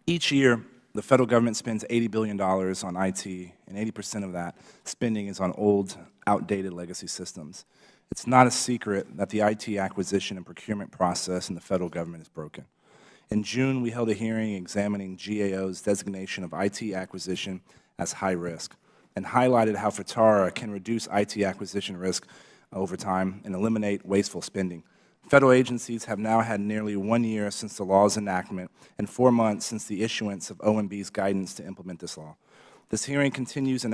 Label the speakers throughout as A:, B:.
A: Each year, the federal government spends $80 billion on IT, and 80% of that spending is on old, outdated legacy systems. It's not a secret that the IT acquisition and procurement process in the federal government is broken. In June, we held a hearing examining GAO's designation of IT acquisition as high risk and highlighted how FITARA can reduce IT acquisition risk over time and eliminate wasteful spending. Federal agencies have now had nearly 1 year since the law's enactment and 4 months since the issuance of OMB's guidance to implement this law. This hearing continues an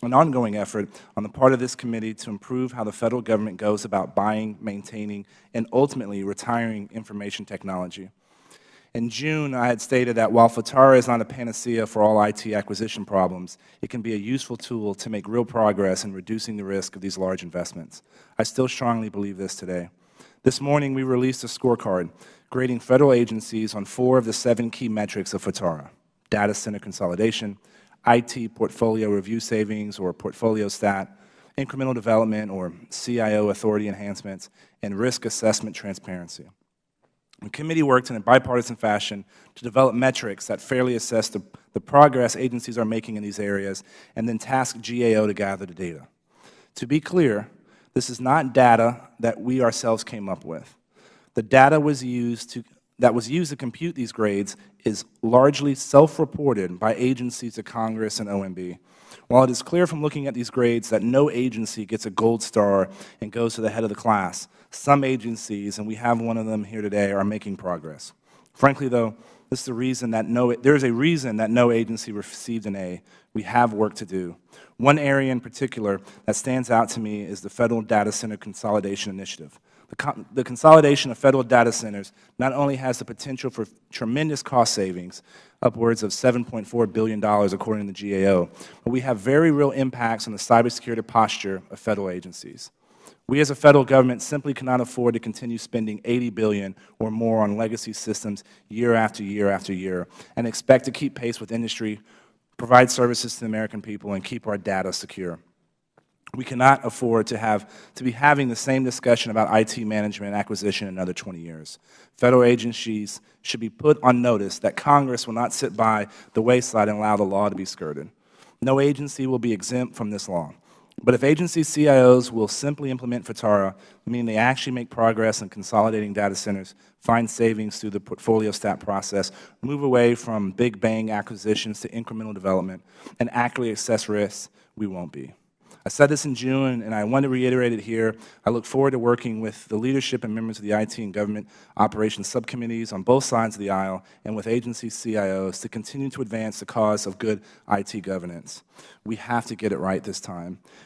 A: ongoing effort on the part of this committee to improve how the federal government goes about buying, maintaining, and ultimately retiring information technology. In June, I had stated that while FITARA is not a panacea for all IT acquisition problems, it can be a useful tool to make real progress in reducing the risk of these large investments. I still strongly believe this today. This morning, we released a scorecard grading federal agencies on 4 of the 7 key metrics of FITARA: data center consolidation, IT portfolio review savings or portfolio stat, incremental development or CIO authority enhancements, and risk assessment transparency. The committee worked in a bipartisan fashion to develop metrics that fairly assess the progress agencies are making in these areas and then task GAO to gather the data. To be clear, this is not data that we ourselves came up with. The data that was used to compute these grades is largely self-reported by agencies of Congress and OMB. While it is clear from looking at these grades that no agency gets a gold star and goes to the head of the class, some agencies, and we have one of them here today, are making progress. Frankly, though, there is a reason that no agency received an A. We have work to do. One area in particular that stands out to me is the Federal Data Center Consolidation Initiative. The consolidation of federal data centers not only has the potential for tremendous cost savings, upwards of $7.4 billion according to the GAO, but we have very real impacts on the cybersecurity posture of federal agencies. We as a federal government simply cannot afford to continue spending $80 billion or more on legacy systems year after year after year and expect to keep pace with industry, provide services to the American people, and keep our data secure. We cannot afford to be having the same discussion about IT management and acquisition in another 20 years. Federal agencies should be put on notice that Congress will not sit by the wayside and allow the law to be skirted. No agency will be exempt from this law. But if agency CIOs will simply implement FITARA, meaning they actually make progress in consolidating data centers, find savings through the portfolio stat process, move away from big bang acquisitions to incremental development, and accurately assess risks, we won't be. I said this in June, and I want to reiterate it here. I look forward to working with the leadership and members of the IT and government operations subcommittees on both sides of the aisle and with agency CIOs to continue to advance the cause of good IT governance. We have to get it right this time.